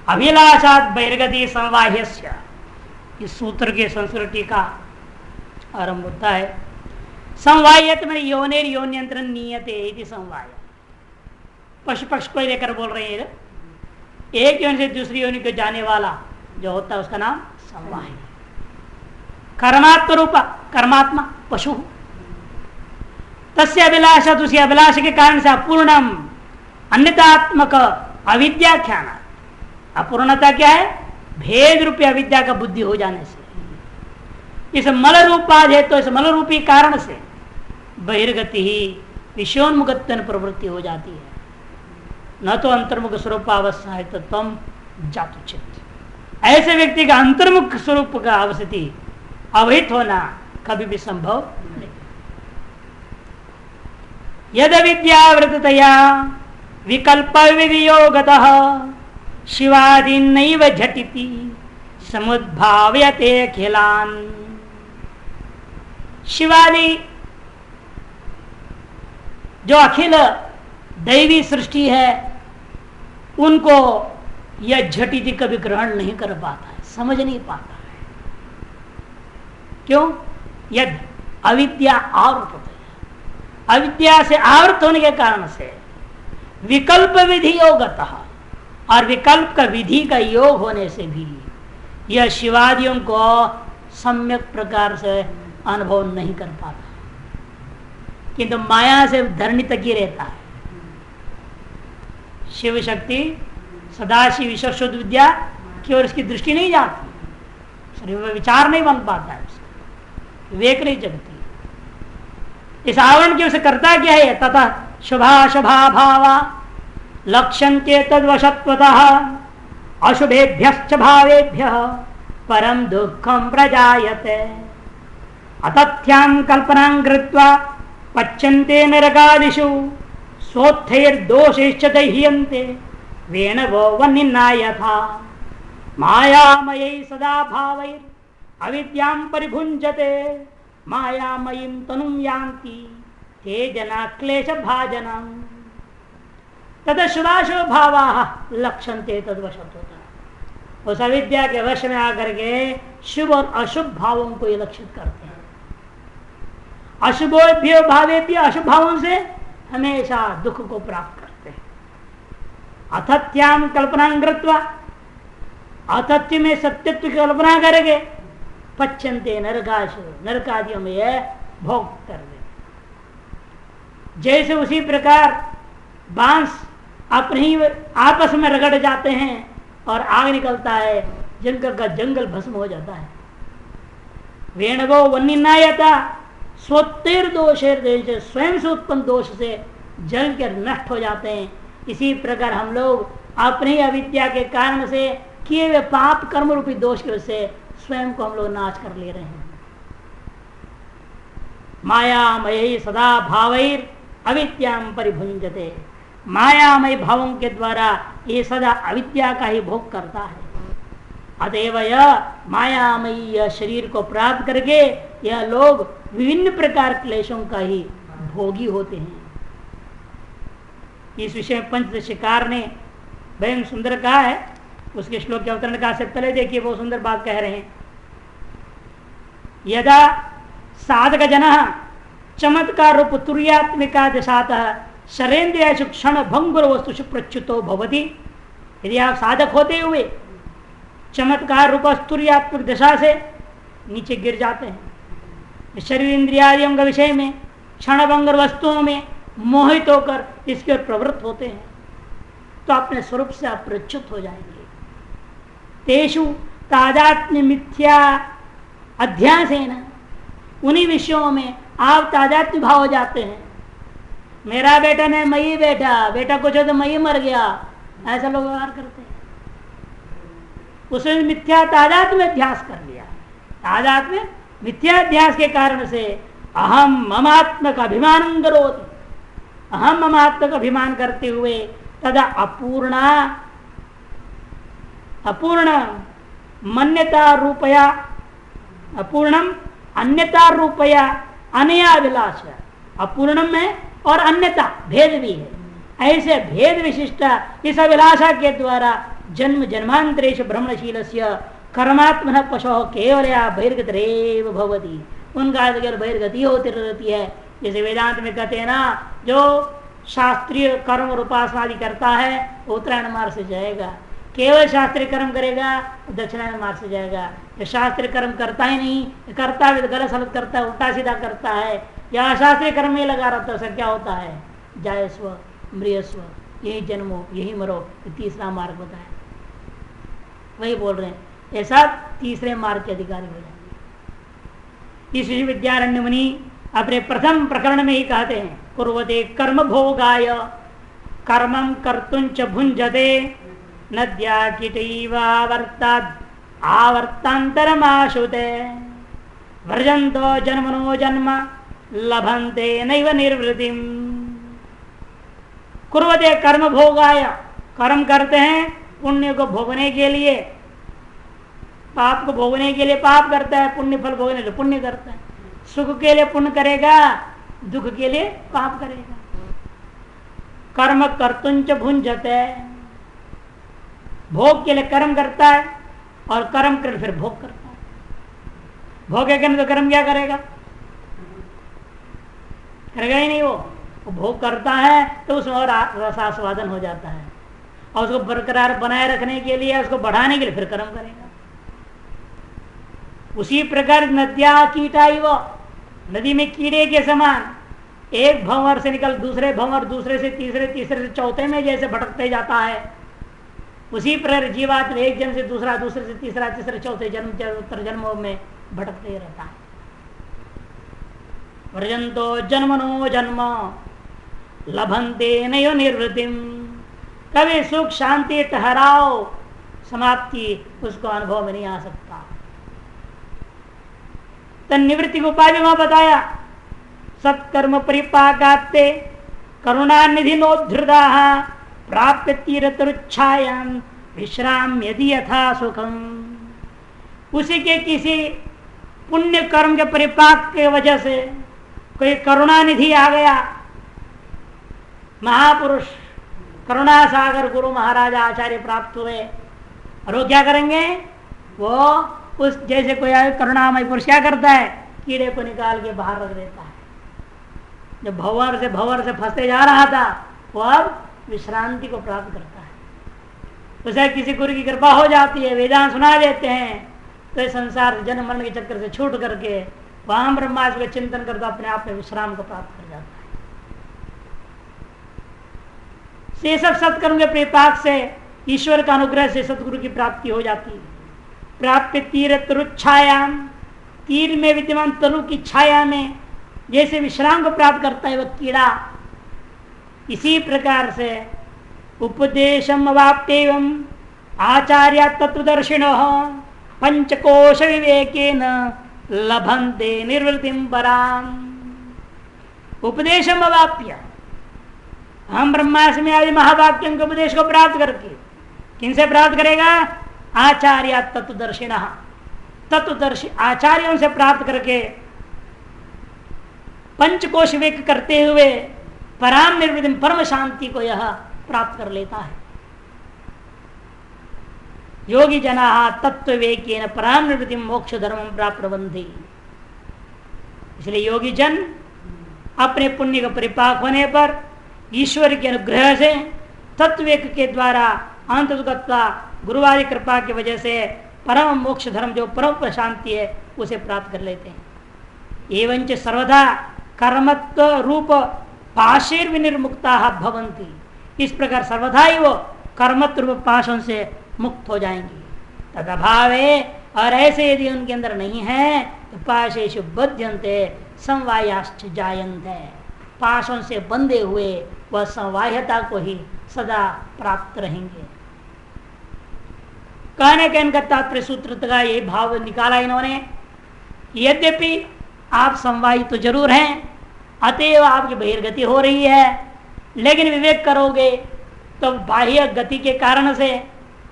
अभिलाषात बहिर्गति संवाह्यस्य, इस सूत्र के संस्कृत टीका आरंभ होता है। संवाह्यत में योनेर योन्यंत्रण नियते इति संवाह्य, पशु पक्ष को लेकर बोल रहे हैं। एक योनि से दूसरी योनि को जाने वाला जो होता है उसका नाम संवाह्य। कर्मात्म रूप, कर्मात्मा पशु, तस्य अभिलाषा, उसी अभिलाष के कारण से अपूर्णम अन्यतात्मक अविद्याख्यान। अपूर्णता क्या है? भेद रूपी अविद्या का बुद्धि हो जाने से, इस मल रूपाद है तो इस मल रूपी कारण से बहिर्गति ही विषयोन्मुखत्व प्रवृत्ति हो जाती है। न तो अंतर्मुख स्वरूपावस्था है तो तम जातुचित। ऐसे व्यक्ति का अंतर्मुख स्वरूप का अवस्थिति अवहित होना कभी भी संभव नहीं। यद विद्यावृततया विकल्प वियोगतः शिवादीनैव झटिति समुद्भावयते अखिलान्। शिवादि जो अखिल दैवी सृष्टि है उनको यह झटिति कभी ग्रहण नहीं कर पाता है, समझ नहीं पाता है। क्यों? यद अविद्या आवृत होती है, अविद्या से आवृत होने के कारण से विकल्प विधि योगतः, और विकल्प का विधि का योग होने से भी यह शिवादियों को सम्यक प्रकार से अनुभव नहीं कर पाता, किंतु माया से धरणी तक ही रहता है। शिव शक्ति सदाशिव ईश्वर शुद्ध विद्या की ओर इसकी दृष्टि नहीं जाती, शरीर में विचार नहीं बन पाता है, उसका विवेक नहीं जगती। इस आवरण की उसे करता क्या है? तथा शुभाशुभा भावा लक्ष्यन्ते तद्वशत्वतः अशुभेभ्यश्च भावेभ्यः परम दुःखं प्रजायते अतथ्यां कल्पनां कृत्वा पच्यन्ते नरकादिषु स्वोत्थैर्दोषैश्च दह्यन्ते वेणवो वह्निना यथा मायामयै सदा भावैर् अविद्यां परिभुञ्जते मायामयीं तनुं यान्ति ते जना क्लेशभाजनम् तथा शुभाशुभ भावा लक्ष्यन्ते तद्वशत्वतः। उस अविद्या के वश में आकर के शुभ और अशुभ भावों को ये लक्षित करते हैं। अशुभोभ्यो भावेभ्यो, अशुभ भावों से हमेशा दुख को प्राप्त करते हैं। अतथ्याम कल्पना कृत्वा, अतथ्य में सत्यत्व की कल्पना करके पच्यन्ते नरकाशु, नरकादियों में यह भोग कर दे। जैसे उसी प्रकार बांस अपने ही आपस में रगड़ जाते हैं और आग निकलता है, जंगल का जंगल भस्म हो जाता है। वेणवो वह्निनायता स्वोत्तीर्दोषेर, स्वयं से उत्पन्न दोष से जल के नष्ट हो जाते हैं। इसी प्रकार हम लोग अपने ही अविद्या के कारण से किए हुए पाप कर्म रूपी दोष की वजह से स्वयं को हम लोग नाश कर ले रहे हैं। मायामयी सदा भावैर अविद्याम परिभुंजते, मायामय भावों के द्वारा ये सदा अविद्या का ही भोग करता है। अतएव यह मायामयी शरीर को प्राप्त करके यह लोग विभिन्न प्रकार क्लेशों का ही भोगी होते हैं। इस विषय में पंचदशीकार ने बहुत सुंदर कहा है। उसके श्लोक के अवतरण का से पहले देखिए, बहुत सुंदर बात कह रहे हैं। यदा साधक जन चमत्कार रूप तुर्यात्मिका दशातः शरेन्द्रियेषु क्षण भंगुर वस्तुषु प्रच्युतो भवति। यदि आप साधक होते हुए चमत्कार रूप तुर्यात्मक दशा से नीचे गिर जाते हैं, शरीर इंद्रियादियों के विषय में क्षण भंगुर वस्तुओं में मोहित होकर इसके ओर प्रवृत्त होते हैं, तो अपने स्वरूप से आप प्रच्युत हो जाएंगे। तेषु तादात्म्य मिथ्या अध्यासेन, उन्हीं विषयों में आप तादात्म्य भाव हो जाते हैं। मेरा बेटा ने मई बेटा, बेटा कुछ हो तो मई मर गया, ऐसा लोग व्यवहार करते हैं। उसने मिथ्या तादात्म्य अध्यास कर लिया। तादात्म्य मिथ्या अध्यास के कारण से अहम ममात्मक अभिमान करोति, अहम ममात्मक अभिमान करते हुए तदा अपूर्ण मन्यता रूपया, अपूर्णम अन्यता रूपया अनया अभिलाष, अपूर्णम में और अन्यता भेद भी है, ऐसे भेद विशिष्ट इस अभिलाषा के द्वारा जन्म जन्मांतरेश भ्रमणशील कर्मात्मन पशो केवलया बहिर्गतरेव भवति, उनका केवल बहिर्गति होती रहती है। जैसे वेदांत में कहते हैं ना, जो शास्त्रीय कर्म और उपासना आदि करता है वो उत्तरायण मार्ग से जाएगा, केवल शास्त्रीय कर्म करेगा दक्षिणायन मार्ग से जाएगा। जो शास्त्रीय कर्म करता ही नहीं, करता है तो गलत सलत करता है, उल्टा सीधा करता है, या शास्त्रीय कर्म में लगा रहता है, उसका क्या होता है? जायस्व मृयस्व, यही जन्मो यही मरो, तीसरा मार्ग होता है। वही बोल रहे हैं, ऐसा तीसरे मार्ग के अधिकारी हो जाएंगे। इस विद्यारण्य मुनि अपने प्रथम प्रकरण में ही कहते हैं, कुर्वते कर्म भोगाय कर्मं कर्तुंच भुंजते नद्या कीटैवावर्ताद् आवर्तान्तरमाशुते व्रजन्तो जन्मनो जन्म लभन्ते नैव निर्वृतिम। कुर्वते कर्म भोगाय, कर्म करते हैं पुण्य को भोगने के लिए, पाप को भोगने के लिए पाप करता है, पुण्य फल भोगने के लिए पुण्य करता है। सुख के लिए पुण्य करेगा, दुख के लिए पाप करेगा। कर्म कर्तुंच भुंजते, भोग के लिए कर्म करता है और कर्म कर फिर भोग करता है। भोग करने तो कर्म क्या करेगा? करेगा ही नहीं। वो भोग करता है तो उसमें और रसास्वादन हो जाता है, और उसको बरकरार बनाए रखने के लिए, उसको बढ़ाने के लिए फिर कर्म करेगा। उसी प्रकार नद्या कीटा ही, वो नदी में कीड़े के समान एक भंवर से निकल दूसरे भंवर, दूसरे से तीसरे, तीसरे से चौथे में जैसे भटकते जाता है, उसी प्रकार जीवात्मा एक जन्म से दूसरा, दूसरे से तीसरा, तीसरे चौथे जन्म उत्तर जन्मों में भटकते रहता है। व्रजन्तो जन्मनो जन्म लभन्ते नैव निर्वृतिम, कभी सुख शांति ठहराओ समाप्ति उसको अनुभव में नहीं आ सकता। तो निवृत्ति को उपाय भी वहां बताया, सत्कर्म परिपाकाते करुणानिधि नोद्धृता प्राप्त तीरतरुच्छायाम विश्राम यदि यथा सुखम। उसी के किसी पुण्य कर्म के परिपाक के वजह से कोई करुणानिधि आ गया, महापुरुष करुणा सागर गुरु महाराज आचार्य प्राप्त हुए, और वो क्या करेंगे? वो उस जैसे कोई करुणामय पुरुष क्या करता है? कीड़े को निकाल के बाहर रख देता है। जब भंवर से फंसते जा रहा था, वो अब विश्रांति को प्राप्त करता है। उसे किसी गुरु की कृपा हो जाती है, वेदांत सुना देते हैं, तो इस संसार जन्म मरण के चक्कर से छूट करके वहां ब्रह्मास्त्र का चिंतन करता अपने आप में विश्राम को प्राप्त कर जाता है। से सब सत्कर्म के परिपाक से ईश्वर का अनुग्रह से सतगुरु की प्राप्ति हो जाती है। प्राप्त तीर तरुच्छायाम, तीर में विद्यमान तरु की छाया में जैसे विश्राम को प्राप्त करता है वह कीड़ा, इसी प्रकार से उपदेशम अवाप्तेवम आचार्य तत्वदर्शिनो पंचकोश विवेकेन लभन्ते निर्वृतिम पराम। उपदेशम अवाप्य, हम ब्रह्मास्मि आदि महावाक्यों के उपदेश को प्राप्त करके, किनसे प्राप्त करेगा? आचार्य तत्वदर्शिन, तत्वदर्शी आचार्यों से प्राप्त करके पंचकोश विवेक करते हुए पराम निर्वृतिम परम शांति को यह प्राप्त कर लेता है। योगी जना तत्व विवेकेन पराम निर्वृतिम मोक्ष धर्मम प्राप्नुवन्ति। इसलिए योगी जन अपने पुण्य का परिपाक होने पर ईश्वर के अनुग्रह से तत्व विवेक के द्वारा अंतर्गता गुरुवारी कृपा की वजह से परम मोक्ष धर्म जो परम शांति है उसे प्राप्त कर लेते हैं। एवंच सर्वदा कर्मत्व रूप पाशेर विनिर्मुक्ता भवंती, इस प्रकार सर्वदा ही वो कर्मत्व रूप पाशों से मुक्त हो जाएंगे। तद अभावे, और ऐसे यदि उनके अंदर नहीं है तो पाशेषु बध्यन्ते समवायाश्च जायन्ते, पाशों से बंधे हुए वह समवाह्यता को ही सदा प्राप्त रहेंगे। कहने के इनका तात्पर्य सूत्र का यही भाव निकाला इन्होंने, यद्यपि आप समवायी तो जरूर हैं, अतएव आपकी बहिर्गति हो रही है, लेकिन विवेक करोगे तो बाह्य गति के कारण से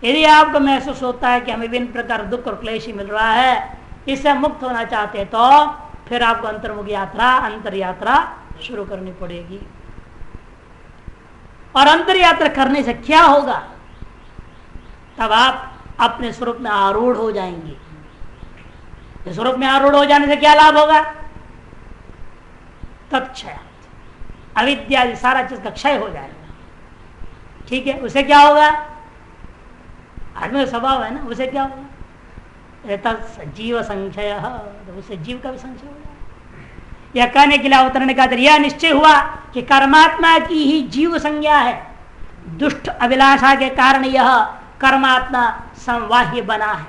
यदि आपको महसूस होता है कि हमें विभिन्न प्रकार दुख और क्लेश मिल रहा है, इससे मुक्त होना चाहते हैं, तो फिर आपको अंतर्मुख यात्रा, अंतर यात्रा शुरू करनी पड़ेगी। और अंतर यात्रा करने से क्या होगा? तब आप अपने स्वरूप में आरूढ़ हो जाएंगे। स्वरूप में आरूढ़ हो जाने से क्या लाभ होगा? तत्क्षय, अविद्या सारा चीज का क्षय हो जाएगा। ठीक है, उसे क्या होगा? आदमी का स्वभाव है ना, उसे क्या होगा? जीव संशय, तो उसे जीव का भी संशय हो जाएगा। यह कहने के लिए अवतरण का यह निश्चय हुआ कि कर्मात्मा की ही जीव संज्ञा है। दुष्ट अभिलाषा के कारण यह कर्मात्मा संवाह्य बना है।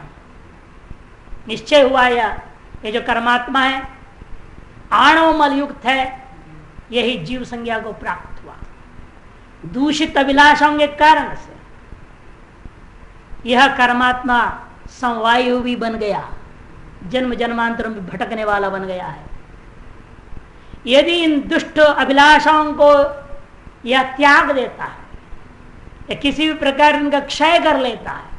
निश्चय हुआ ये जो कर्मात्मा है आणवमल युक्त है, यही जीव संज्ञा को प्राप्त हुआ। दूषित अभिलाषाओं के कारण से यह कर्मात्मा संवायु भी बन गया, जन्म जन्मांतर में भटकने वाला बन गया है। यदि इन दुष्ट अभिलाषाओं को यह त्याग देता है या किसी भी प्रकार इनका क्षय कर लेता है,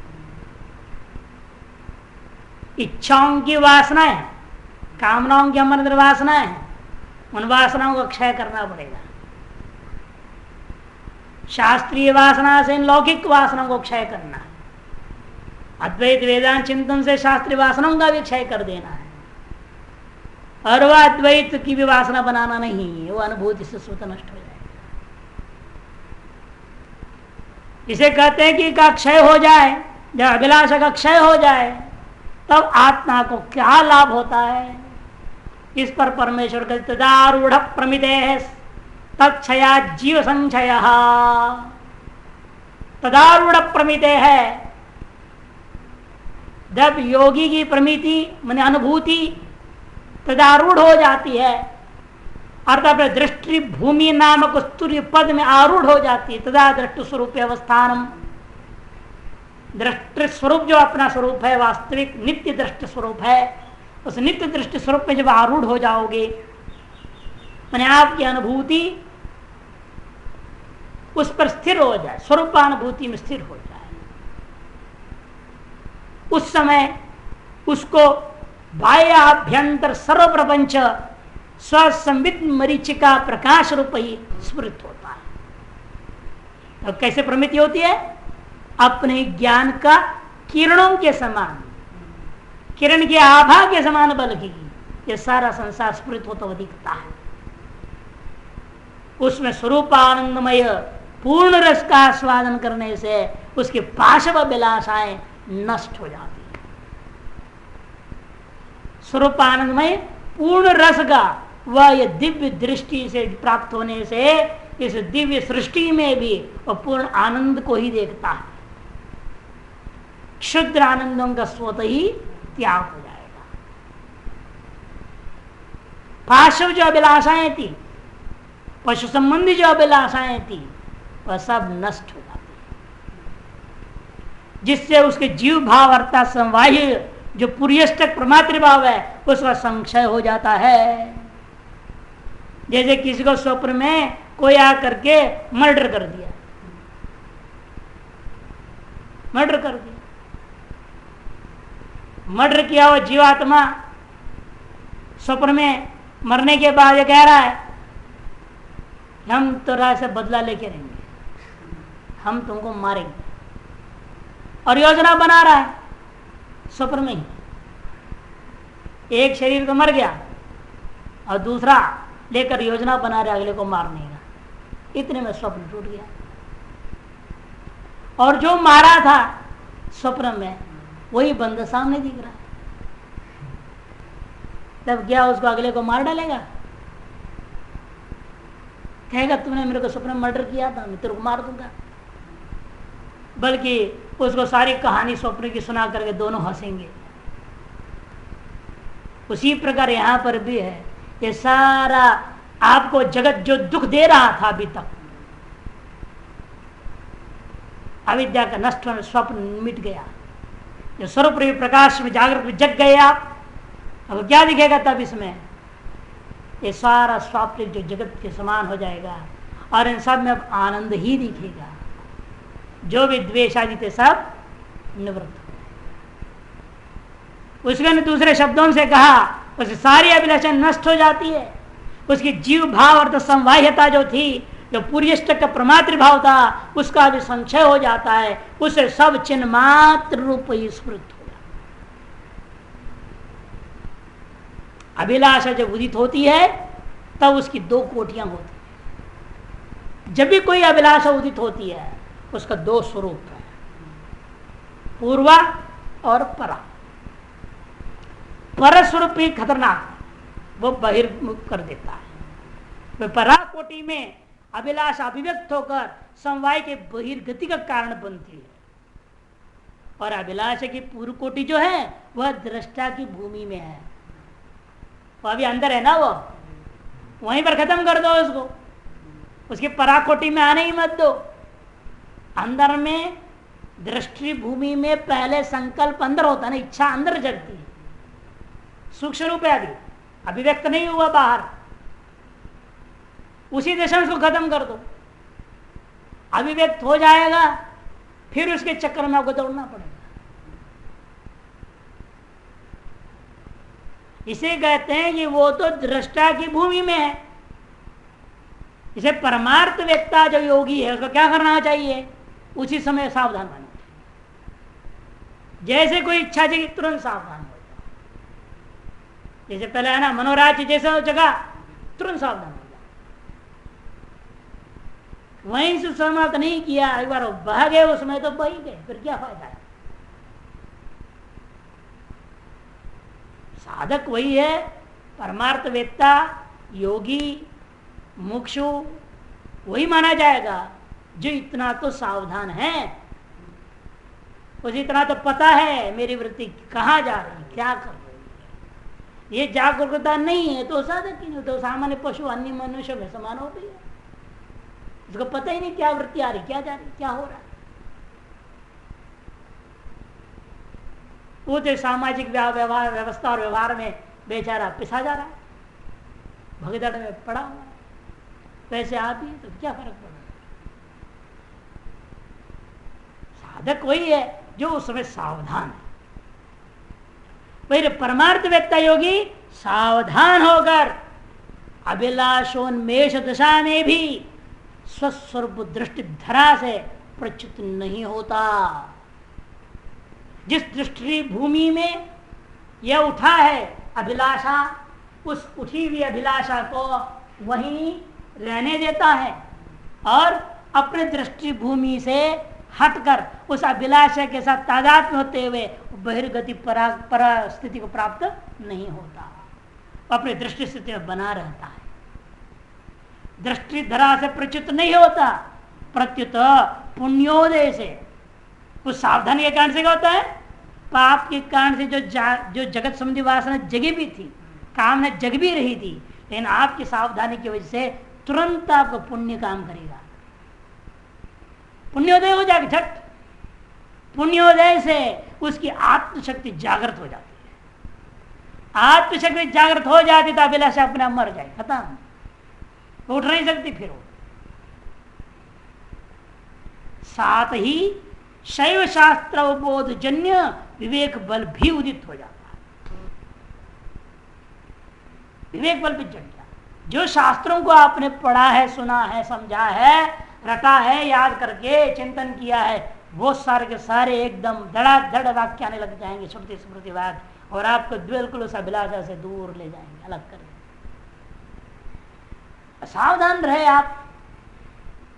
इच्छाओं की वासनाएं, कामनाओं की हमारे अंदर वासनाएं हैं, उन वासनाओं का क्षय करना पड़ेगा। शास्त्रीय वासना से इन लौकिक वासनाओं को क्षय करना है। अद्वैत वेदांत चिंतन से शास्त्रीय वासनाओं का भी क्षय कर देना है। और वह अद्वैत की भी वासना बनाना नहीं, वो अनुभूति से स्वतः नष्ट हो जाएगा। इसे कहते हैं कि का क्षय हो जाए, जब अभिलाषा का क्षय हो जाए तब आत्मा को क्या लाभ होता है? इस पर परमेश्वर का तदारूढ़ प्रमिते तत्क्षया जीव संशय, तदारूढ़ प्रमिते है। जब योगी की प्रमिति माने अनुभूति तदारूढ़ हो जाती है, अर्थात दृष्टि भूमि नामक स्तूर्य पद में आरूढ़ हो जाती है, तदा दृष्टि स्वरूप अवस्थानम, दृष्टि स्वरूप जो अपना स्वरूप है, वास्तविक नित्य दृष्टि स्वरूप है, उस नित्य दृष्टि स्वरूप में जब आरूढ़ हो जाओगे, माने आपकी अनुभूति उस पर स्थिर हो जाए, स्वरूपानुभूति में स्थिर हो जाए, उस समय उसको बाह्य आभ्यंतर सर्व प्रपंच स्वसंवित मरीचिका प्रकाश रूप ही स्फुरित होता है। तो कैसे प्रमिति होती है? अपने ज्ञान का किरणों के समान, किरण के आभा के समान बल की ये सारा संसार स्फुरित होता हुआ दिखता है। उसमें स्वरूप आनंदमय पूर्ण रस का आस्वादन करने से उसकी पाशव अभिलाषाएं नष्ट हो जाती है। स्वरूप आनंदमय पूर्ण रस का वह ये दिव्य दृष्टि से प्राप्त होने से इस दिव्य सृष्टि में भी वह पूर्ण आनंद को ही देखता है। क्षुद्र आनंदों का स्वतः ही त्याग हो जाएगा। पाशव जो अभिलाषाएं थी, पशु संबंधी जो अभिलाषाएं थी, वह सब नष्ट हो जाती है, जिससे उसके जीव भाव अर्थात संवाह्य जो पुर्यष्टक प्रमात्र भाव है उसका संक्षय हो जाता है। जैसे किसी को स्वप्न में कोई आकर के मर्डर कर दिया, मर्डर कर दिया, मर्डर किया हुआ जीवात्मा स्वप्न में मरने के बाद ये कह रहा है हम तो राय से बदला लेके रहेंगे, हम तुमको मारेंगे, और योजना बना रहा है स्वप्न में ही। एक शरीर तो मर गया और दूसरा लेकर योजना बना रहा अगले को मारने का। इतने में स्वप्न टूट गया, और जो मारा था स्वप्न में वही बंदा सामने दिख रहा है। तब क्या उसको अगले को मार डालेगा? कहेगा तुमने मेरे को स्वप्न में मर्डर किया था, मैं तेरे को मार दूंगा। बल्कि उसको सारी कहानी स्वप्न की सुना करके दोनों हंसेंगे। उसी प्रकार यहां पर भी है, ये सारा आपको जगत जो दुख दे रहा था अभी तक, अविद्या का नष्ट होने स्वप्न मिट गया, जो स्वरूप प्रकाश में जागृत में जग गए आप, अब क्या दिखेगा तब इसमें? ये सारा स्वप्न जो जगत के समान हो जाएगा और इन सब में अब आनंद ही दिखेगा। जो भी द्वेष आदि थे सब निवृत्त हो गए। उसने दूसरे शब्दों से कहा उसकी सारी अभिलाषा नष्ट हो जाती है, उसकी जीव भाव और संवाह्यता जो थी जो पूर्यष्टक का प्रमातृभाव था उसका भी संशय हो जाता है, उसे सब चिन्ह मात्र रूप ही स्फुरित हो जाता। अभिलाषा जब उदित होती है तब उसकी दो कोटियां होती है। जब भी कोई अभिलाषा उदित होती है उसका दो स्वरूप है, पूर्वा और परा। पर स्वरूप ही खतरनाक, वो बहिर्मुख कर देता है। परा कोटि में अभिलाषा अभिव्यक्त होकर समवाय के बहिर्गति का कारण बनती है, और अभिलाषा की पूर्व कोटि जो है वह दृष्टा की भूमि में है, वो अभी अंदर है ना, वो वहीं पर खत्म कर दो उसको, उसके पराकोटि में आने ही मत दो। अंदर में दृष्टि भूमि में पहले संकल्प अंदर होता है ना, इच्छा अंदर जगती है, सूक्ष्म रूप है, अभी अभिव्यक्त नहीं हुआ बाहर, उसी दिशा में उसको खत्म कर दो। अभिव्यक्त हो जाएगा फिर उसके चक्कर में आपको दौड़ना पड़ेगा। इसे कहते हैं कि वो तो दृष्टा की भूमि में है। इसे परमार्थ वेत्ता जो योगी है उसको क्या करना चाहिए, उसी समय सावधान होना चाहिए। जैसे कोई इच्छा जगी तुरंत सावधान हो जाए, जैसे पहले है ना मनोराज्य जैसा जगह तुरंत सावधान हो जाए। वहीं से समाप्त नहीं किया, एक बार बह गए उसमें तो बह गए, फिर क्या फायदा है। साधक वही है, परमार्थ वेत्ता योगी मुक्षु वही माना जाएगा जो इतना तो सावधान है, उसे इतना तो पता है मेरी वृत्ति कहाँ जा रही, क्या कर रही है। ये जागरूकता नहीं है तो साधक ही नहीं, तो सामान्य पशु अन्य मनुष्य में समान हो गई है। उसको पता ही नहीं क्या वृत्ति आ रही, क्या जा रही, क्या हो रहा है। वो तो सामाजिक व्यवहार व्यवस्था और व्यवहार में बेचारा पिसा जा रहा है, भगदड़ में पड़ा हुआ है। वैसे आप ही तो क्या फर्क पड़ रहा है। साधक वही है जो उस समय सावधान है। फिर परमार्थ वेत्ता योगी सावधान होकर अभिलाषोन्मेष दशा में भी स्वस्वरूप दृष्टि धरा से प्रच्युत नहीं होता। जिस दृष्टि भूमि में यह उठा है अभिलाषा, उस उठी हुई अभिलाषा को वहीं रहने देता है और अपने दृष्टि भूमि से हटकर उस अभिलाषा के साथ तादात्म्य होते हुए बहिर्गति परा स्थिति को प्राप्त नहीं होता, अपनी दृष्टि स्थिति में बना रहता है। दृष्टि धरा से प्रच्युत नहीं होता, प्रत्युत पुण्योदय से, उस सावधानी के कारण से क्या होता है, पाप के कारण से जो जगत संबंधी वासना जगी भी थी, कामना जग भी रही थी, लेकिन आपकी सावधानी की वजह से तुरंत आपको पुण्य काम करेगा, पुण्योदय हो जाएगा झट। पुण्योदय से उसकी आत्मशक्ति जागृत हो जाती है। आत्मशक्ति जागृत हो जाती तो अभिलाषा अपने आप मर जाए, खत्म, उठ नहीं सकती। फिर साथ ही शैव शास्त्र अवबोध जन्य विवेक बल भी उदित हो जाता है। विवेक बल भी जन गया। जो शास्त्रों को आपने पढ़ा है, सुना है, समझा है, रटा है, याद करके चिंतन किया है, वो सारे के सारे एकदम धड़ाधड़ वाक्य आने लग जाएंगे, श्रुति स्मृति वाद, और आपको बिल्कुल उस अभिलाषा से दूर ले जाएंगे, अलग कर देंगे। सावधान रहे आप।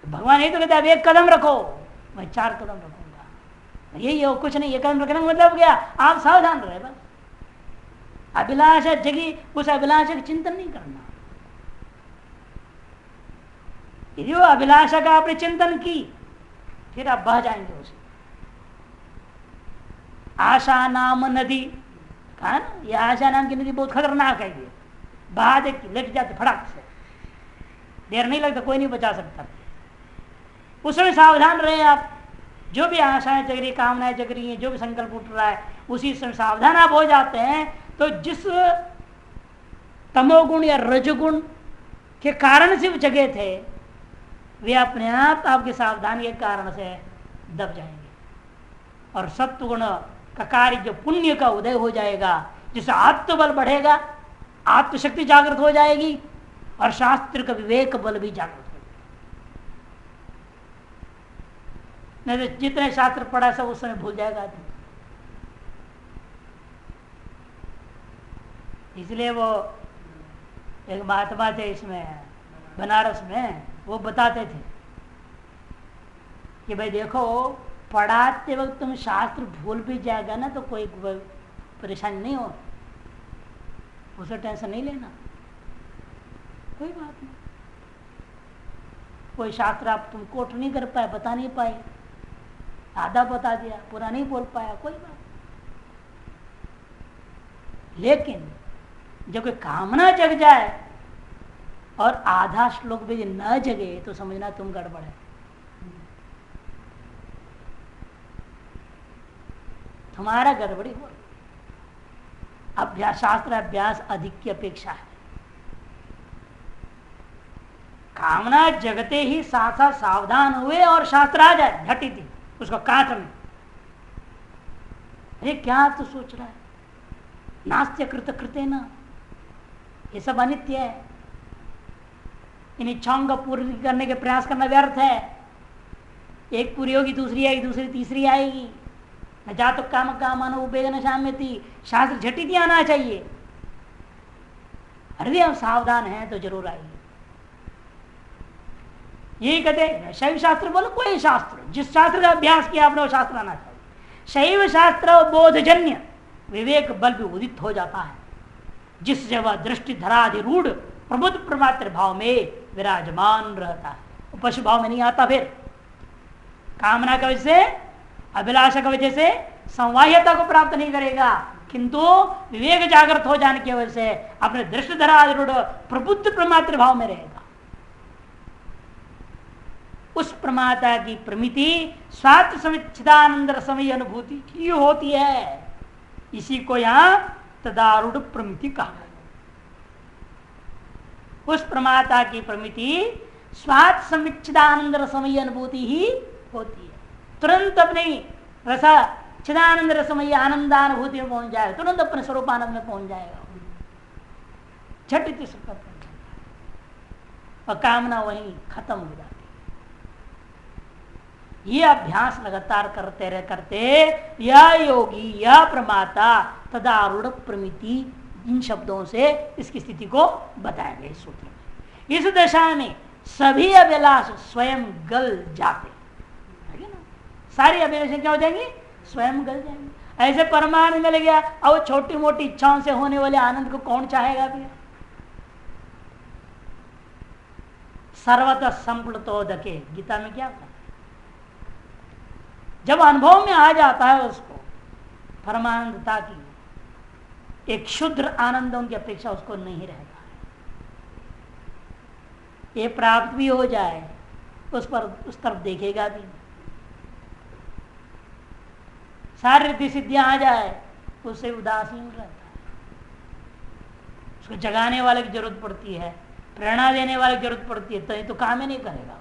भगवान यही तो कहते आप एक कदम रखो, मैं 4 कदम रखूंगा, यही हो, कुछ नहीं। 1 कदम रखने का मतलब क्या, आप सावधान रहे बस। अभिलाषा जगी, उस अभिलाषा का चिंतन नहीं करना। यदि वो अभिलाषा का आपने चिंतन की, फिर आप बह जाएंगे उसे। आशा नाम नदी कहा ना, यह आशा नाम की नदी बहुत खतरनाक है। ये बहा दे लेट जाते फटाक से, देर नहीं लगता, कोई नहीं बचा सकता। उस समय सावधान रहे आप। जो भी आशाएं जग रही, कामनाएं जग रही हैं, जो भी संकल्प उठ रहा है, उसी समय सावधान आप हो जाते हैं, तो जिस तमोगुण या रजगुण के कारण से वो जगे थे, वे अपने आप आपके सावधानी के कारण से दब जाएंगे, और सत्वगुण का कार्य जो पुण्य का उदय हो जाएगा, जिससे आत्मबल बढ़ेगा, आत्मशक्ति जागृत हो जाएगी, और शास्त्र का विवेक बल भी जागृत हो जाएगा। नहीं तो जितने शास्त्र पढ़ा सब उस समय भूल जाएगा आदमी। इसलिए वो एक महात्मा थे इसमें बनारस में, वो बताते थे कि भाई देखो, पढ़ाते वक्त तुम शास्त्र भूल भी जाएगा ना तो कोई परेशानी नहीं हो, उसे टेंशन नहीं लेना, कोई बात नहीं। कोई शास्त्र आप तुम कोट नहीं कर पाए, बता नहीं पाए, आधा बता दिया, पूरा नहीं बोल पाया, कोई बात। लेकिन जब कोई कामना जग जाए और आधा श्लोक भी न जगे तो समझना तुम गड़बड़ है। तुम्हारा गड़बड़ी हो, अभ्यास, शास्त्र अभ्यास अधिक की अपेक्षा है। कामना जगते ही साथ साथ सावधान हुए और शास्त्र आ जाए झटी थी उसको कांट में, अरे क्या तू सोच रहा है, नास्त्य कृत कृते न, ये सब अनित्य है, इन इच्छाओं का पूरी करने के प्रयास करना व्यर्थ है। एक पूरी होगी दूसरी आएगी, दूसरी तीसरी आएगी। न जा तो काम कामान उपेग न शाम्यति, शास्त्र झटिति आना चाहिए। अरे हम सावधान हैं तो जरूर आएगी। यही कहते शैव शास्त्र बोलो, कोई शास्त्र जिस शास्त्र का अभ्यास किया आपने वो शास्त्र आना चाहिए। शैव शास्त्र बोधजन्य विवेक बल भी उदित हो जाता है, जिस जगह दृष्टि धराधिरूढ़ प्रबुद्ध प्रमात्र भाव में विराजमान रहता है, पशु भाव में नहीं आता। फिर कामना की वजह से, अभिलाषा की वजह से संवाह्यता को प्राप्त नहीं करेगा, किंतु विवेक जागृत हो जाने की वजह से अपने दृष्टि धराधिरूढ़ प्रबुद्ध प्रमात्र भाव में रहेगा। उस प्रमाता की प्रमिति स्वात्म समिच्छिदानंद समय अनुभूति की होती है। इसी को यहां तदारूढ़ प्रमिति कहा। उस प्रमाता की प्रमिति स्वात्म समिच्छिदानंद समय अनुभूति ही होती है। तुरंत अपनी रसा चिदानंद रसमय आनंदानुभूति में पहुंच जाएगा, तुरंत अपने स्वरूप आनंद में पहुंच जाएगा, झटित और कामना वहीं खत्म हो जाती। ये अभ्यास लगातार करते यह योगी, यह प्रमाता तदारूढ़ प्रमिति, इन शब्दों से इसकी स्थिति को बताया गया इस सूत्र में। इस दशा में सभी अभिलाष स्वयं गल जाते, सारी अभिलाषाएं क्या हो जाएंगी, स्वयं गल जाएंगी। ऐसे परमानंद मिल गया, अब छोटी मोटी इच्छाओं से होने वाले आनंद को कौन चाहेगा फिर। सर्वतः संप्लुतोदके, गीता में क्या कहा, जब अनुभव में आ जाता है उसको परमानंदता की, एक शुद्ध आनंदों की अपेक्षा उसको नहीं रहेगा। ये प्राप्त भी हो जाए उस पर, उस तरफ देखेगा भी, सारी रिद्धि सिद्धियां आ जाए उससे उदासीन रहता है। उसको जगाने वाले की जरूरत पड़ती है, प्रेरणा देने वाले की जरूरत पड़ती है, तो काम ही नहीं करेगा,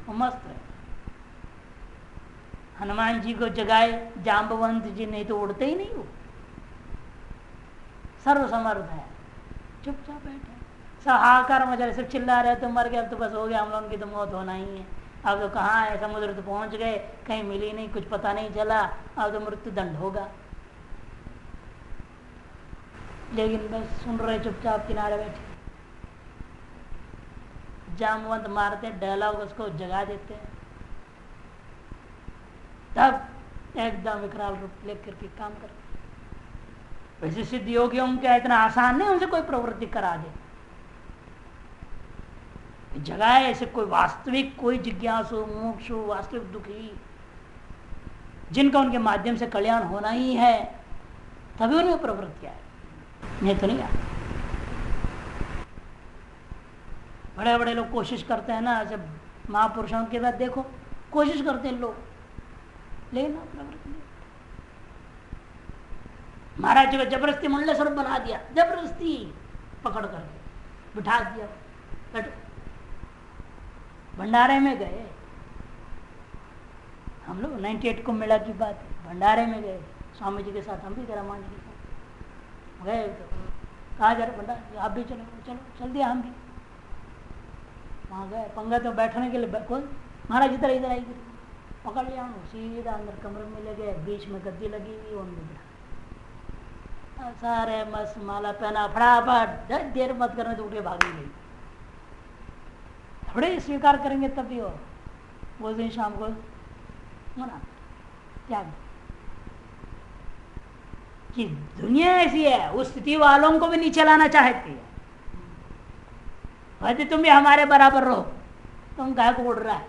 वो मस्त है। हनुमान जी को जगाए जाम्बवंत जी, नहीं तो उड़ते ही नहीं, वो सर्वसमर्थ है, चुपचाप बैठे, सब हाहाकार मचा रहे, सब चिल्ला रहे तो मर गया, अब तो बस हो गया, हम लोगों की तो मौत होना ही है, अब तो कहाँ है, समुद्र तो पहुंच गए, कहीं मिली नहीं, कुछ पता नहीं चला, अब तो मृत्यु दंड होगा। लेकिन बस सुन रहे चुपचाप किनारे बैठे, जामवंत मारते डायलॉग, उसको जगा देते हैं, तब एकदम विकराल रूप लेकर के काम करते। वैसे सिद्ध योगियों का इतना आसान नहीं उनसे कोई प्रवृत्ति करा दे, जगाए ऐसे कोई वास्तविक, कोई जिज्ञासु, मुमुक्षु, वास्तविक दुखी, जिनका उनके माध्यम से कल्याण होना ही है, तभी उन्हें प्रवृत्ति आए, नहीं तो नहीं आए। बड़े बड़े लोग कोशिश करते हैं ना, जब महापुरुषों के बाद देखो कोशिश करते हैं लोग, लेकिन प्रवृत्ति नहीं। महाराज जी को जबरदस्ती मंडल स्वरूप बना दिया, जबरदस्ती पकड़ करके बिठा दिया, बैठो। भंडारे में गए हम लोग, 98 को मेला की बात है, भंडारे में गए स्वामी जी के साथ, हम भी रामान जी के साथ गए, तो कहा जा रहे भंडारे, आप भी चलो, चलो चल दिया, हम भी वहाँ गए। पंगत में बैठने के लिए महाराज इधर इधर आई, पकड़ लिया, सीधा अंदर कमरे में ले गए, बीच में गद्दी लगी हुई, वो निकला सारे मस्त माला पहना, फटाफट देर मत करने तो उठ के भागी गई। थोड़े स्वीकार करेंगे तब भी, और वो दिन शाम को मना त्याग कि दुनिया ऐसी है, उस स्थिति वालों को भी नीचे लाना चाहती है। कहते तुम भी हमारे बराबर रहो, तुम गाय को उड़ रहा है।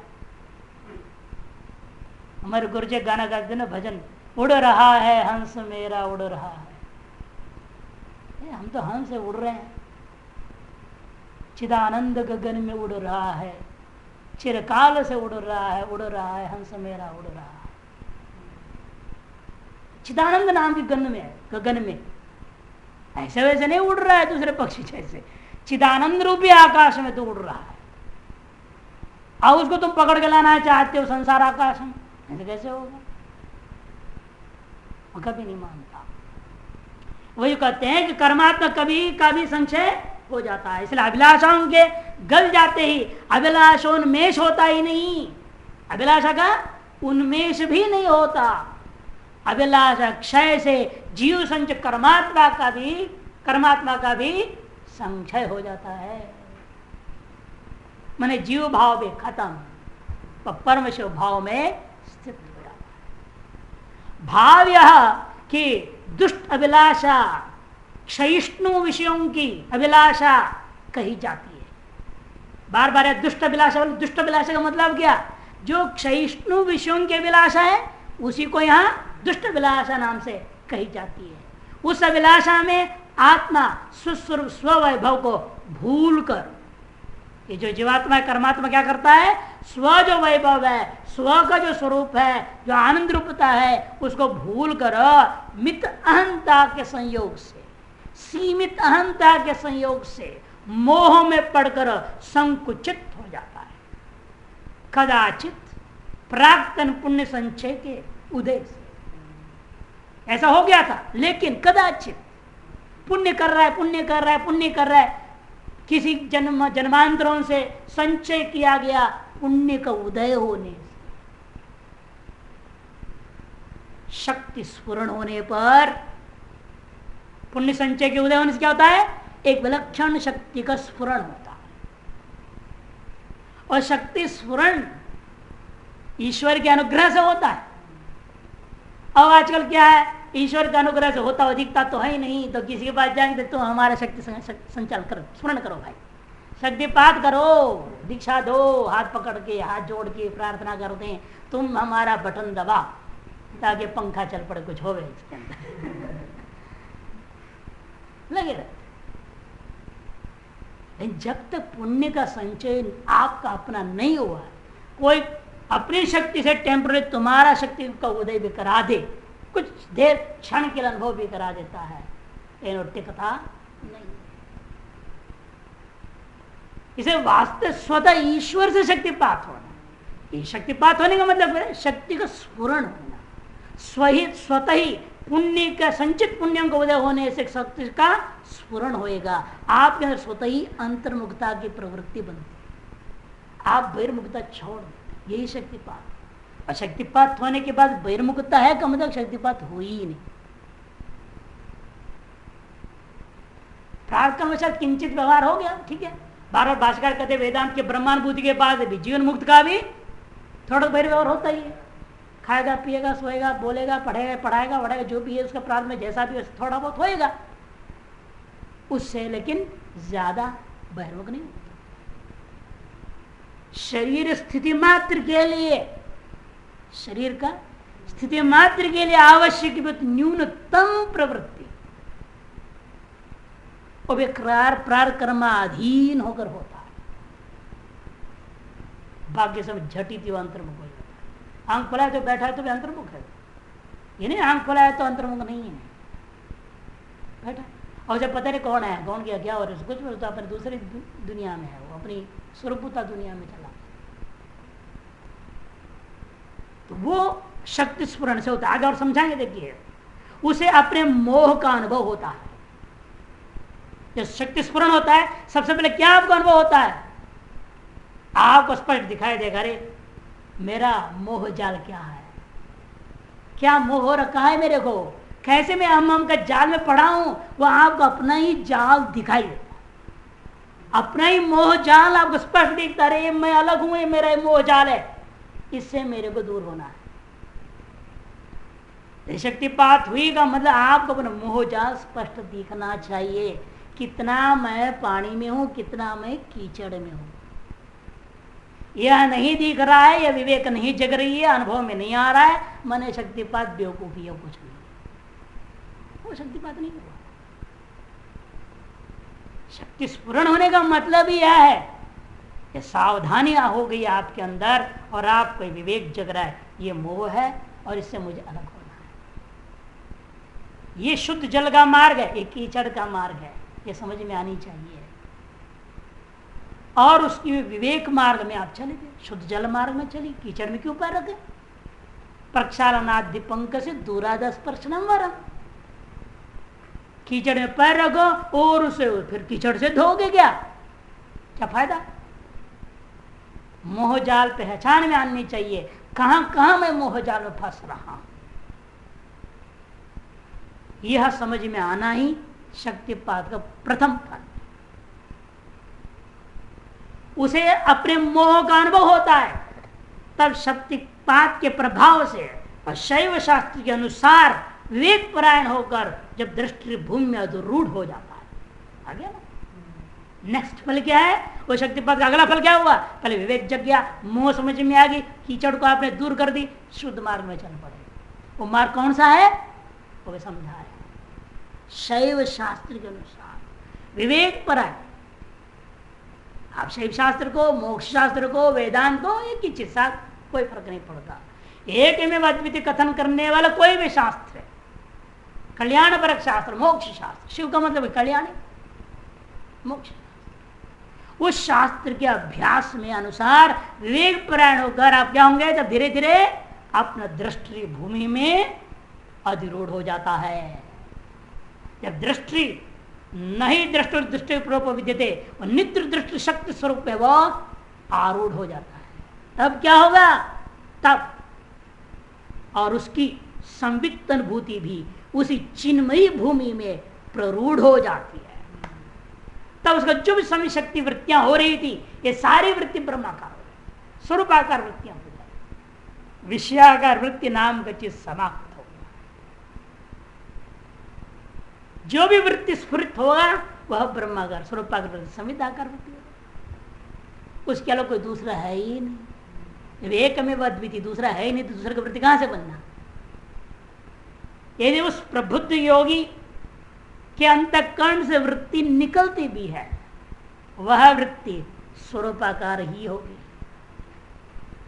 हमारे गुरुजी गाना गाते ना भजन, उड़ रहा है हंस मेरा उड़ रहा है। हम तो हंस से उड़ रहे हैं, चिदानंद गगन में उड़ रहा है, चिरकाल से उड़ रहा है हंस मेरा उड़ रहा है। चिदानंद नाम की गगन में ऐसे वैसे नहीं उड़ रहा है दूसरे पक्षी जैसे, चिदानंद रूपी आकाश में तो उड़ रहा है। अब उसको तुम पकड़ के लाना चाहते हो संसार आकाश में, ऐसे कैसे होगा? वो कभी नहीं मानता। वही कहते हैं कि कर्मात्मा कभी का भी संशय हो जाता है, इसलिए अभिलाषाओं के गल जाते ही अभिलाषोन्मेष होता ही नहीं, अभिलाषा का उन्मेष भी नहीं होता। अभिलाषा क्षय से जीव संचय कर्मात्मा का भी संशय हो जाता है। माने जीव भाव भी खत्म, परमेश्वर भाव में स्थित हो जाता है। भाव यह कि दुष्ट अभिलाषा, क्षयिष्णु विषयों की अभिलाषा कही जाती है। बार बार दुष्ट अभिलाषा, दुष्ट अभिलाषा का मतलब क्या? जो क्षयिष्णु विषयों की अभिलाषा है उसी को यहाँ दुष्ट अभिलाषा नाम से कही जाती है। उस अभिलाषा में आत्मा स्वस्वरूप स्ववैभव को भूल कर, ये जो जीवात्मा कर्मात्मा क्या करता है, स्व जो वैभव है, स्व का जो स्वरूप है, जो आनंद रूपता है, उसको भूल कर मित अहंता के संयोग से, सीमित अहंता के संयोग से मोह में पड़कर संकुचित हो जाता है। कदाचित प्राक्तन पुण्य संचय के उदय से ऐसा हो गया था, लेकिन कदाचित पुण्य कर रहा है, किसी जन्मांतरों से संचय किया गया पुण्य का उदय होने से, शक्ति स्फुरण होने पर, पुण्य संचय के उदय होने से क्या होता है? एक विलक्षण शक्ति का स्फुरण होता है। और शक्ति स्फुरण ईश्वर के अनुग्रह से होता है। अब आजकल क्या है, ईश्वर के अनुग्रह से होता दिखता तो है ही नहीं, तो किसी के पास जाएंगे तो हमारा शक्ति संचालन करो, स्मरण करो भाई, शक्तिपात करो, दीक्षा दो, हाथ पकड़ के हाथ जोड़ के प्रार्थना करते हैं, तुम हमारा बटन दबा ताकि पंखा चल पड़े, कुछ होवे इसके अंदर लगे रहते। जब तक पुण्य का संचय आपका अपना नहीं हुआ, कोई अपनी शक्ति से टेम्पररी तुम्हारा शक्ति का उदय भी करा दे, कुछ देर क्षण के अनुभव भी करा देता है, लेकिन टिकता नहीं। इसे वास्तव स्वतः ईश्वर से शक्तिपात होना, ये शक्तिपात होने का मतलब है शक्ति का स्फुरण होना, स्वतः ही पुण्य का संचित पुण्यों का उदय होने से शक्ति का स्फुरण होएगा। आपके अंदर स्वतः ही अंतर्मुखता की प्रवृत्ति बनती है, आप बहिर्मुखता छोड़ देते, यही शक्तिपात। और शक्तिपात होने के बाद बहिर्मुखता है का मतलब शक्तिपात हुई ही नहीं। प्रार्थना वशात किंचित व्यवहार हो गया, ठीक है, बार बार भाष्यकार कहते वेदांत के ब्रह्मानुभूति के बाद भी जीवन मुक्त का भी थोड़ा बहिर्व्यवहार होता ही है। खाएगा पिएगा सोएगा बोलेगा पढ़ाएगा वढ़ाएगा, जो भी है उसका प्रार्थ में जैसा भी थोड़ा बहुत होएगा उससे, लेकिन ज्यादा बहिर्मुख नहीं होता। शरीर स्थिति मात्र के लिए, शरीर का स्थिति मात्र के लिए आवश्यक न्यूनतम प्रवृत्ति वो प्रारकर्माधीन होकर होता है। भाग्य सब झटित अंतर्मुख हो जाता है। आंख खुला है तो बैठा है तो भी अंतर्मुख है, ये नहीं आंख खुला है तो अंतर्मुख नहीं है, बैठा। और जब पता नहीं कौन है कौन गया क्या, और कुछ भी तो अपनी दूसरी दुनिया में है, वो अपनी स्वरूपता दुनिया में चला, तो वो शक्ति स्फुरण से होता है। आगे और समझाएंगे, देखिए उसे अपने मोह का अनुभव होता है। जब शक्ति स्फुरण होता है सबसे पहले क्या आपको अनुभव होता है? आपको स्पष्ट दिखाई देगा, अरे मेरा मोह जाल क्या है, क्या मोह हो रखा है मेरे को, कैसे मैं हम का जाल में पड़ा हूं। वो आपको अपना ही जाल दिखाई देता, अपना ही मोह जाल आपको स्पष्ट दिखता रहे, मैं अलग हूं, ये मेरा मोह जाल है, इससे मेरे को दूर होना है। शक्तिपात हुई का मतलब आपको अपना मोह जाल स्पष्ट दिखना चाहिए, कितना मैं पानी में हूं, कितना मैं कीचड़ में हूं। यह नहीं दिख रहा है, यह विवेक नहीं जग रही है, अनुभव में नहीं आ रहा है, मन शक्तिपात बेवकूफी है, कुछ नहीं, वो शक्तिपात नहीं हुआ। शक्ति स्फुरण होने का मतलब ही यह है, ये सावधानी हो गई आपके अंदर और आपको विवेक जग रहा है, ये मोह है और इससे मुझे अलग होना है। ये शुद्ध जल का मार्ग है, ये कीचड़ का मार्ग है, ये समझ में आनी चाहिए। और उसकी विवेक मार्ग में आप चले गए, शुद्ध जल मार्ग में चली, कीचड़ में क्यों पैर रखे। प्रक्षालनादि पंक से दूराद स्पर्शनम वरम, कीचड़ में पैर रखो और उसे फिर कीचड़ से धोगे क्या फायदा। मोह जाल पहचान में आनी चाहिए, कहां कहां मैं मोह जाल में फंस रहा हूं, यह समझ में आना ही शक्तिपात का प्रथम फल। उसे अपने मोह का अनुभव होता है, तब शक्तिपात के प्रभाव से और शैव शास्त्र के अनुसार विवेक परायण होकर जब दृष्टि भूमि में अधरूढ़ हो जाता है। आ गया ना। नेक्स्ट फल क्या है, वो शक्तिपात का अगला फल क्या हुआ, पहले विवेक जग गया, मोह समझ में आ गई, कीचड़ को आपने दूर कर दी, शुद्ध मार्ग में चल पड़े। वो मार्ग कौन सा है, वो समझा है शैव शास्त्र के अनुसार विवेक परायण। आप शैव शास्त्र को, मोक्ष शास्त्र को, वेदांत को एक ही चीज, साथ कोई फर्क नहीं पड़ता। एक में अद्वितीय कथन करने वाला कोई भी शास्त्र है, कल्याण परक शास्त्र, मोक्ष शास्त्र, शिव का मतलब कल्याण मोक्ष, उस शास्त्र के अभ्यास में अनुसार विवेक परायण होकर आप क्या होंगे, जब धीरे धीरे अपना दृष्टि भूमि में अधिरूढ़ हो जाता है। जब दृष्टि नहीं दृष्टि दृष्टि पूर्वक विद्यते, और नित्य दृष्टि शक्ति स्वरूप में वो आरूढ़ हो जाता है, तब क्या होगा, तब और उसकी संवित्त अनुभूति भी उसी चिन्मयी भूमि में प्ररूढ़ हो जाती है। तब उसका जो भी समय शक्ति वृत्तियां हो रही थी, ये सारी वृत्ति ब्रह्माकार हो गई, स्वरूपाकार वृत्तियां हो जाए, विषयाकार वृत्ति नाम का चीज समाप्त हो गया। जो भी वृत्ति स्फुरित होगा वह ब्रह्माकार स्वरूपाकार वृत्ति, संविदाकार वृत्ति होगा, उसके अलावा कोई दूसरा है ही नहीं। जब एक में अद्वितीय दूसरा है ही नहीं, तो दूसरे की वृत्ति कहां से बनना। यदि उस प्रबुद्ध योगी के अंतःकरण से वृत्ति निकलती भी है, वह वृत्ति स्वरूपाकार ही होगी।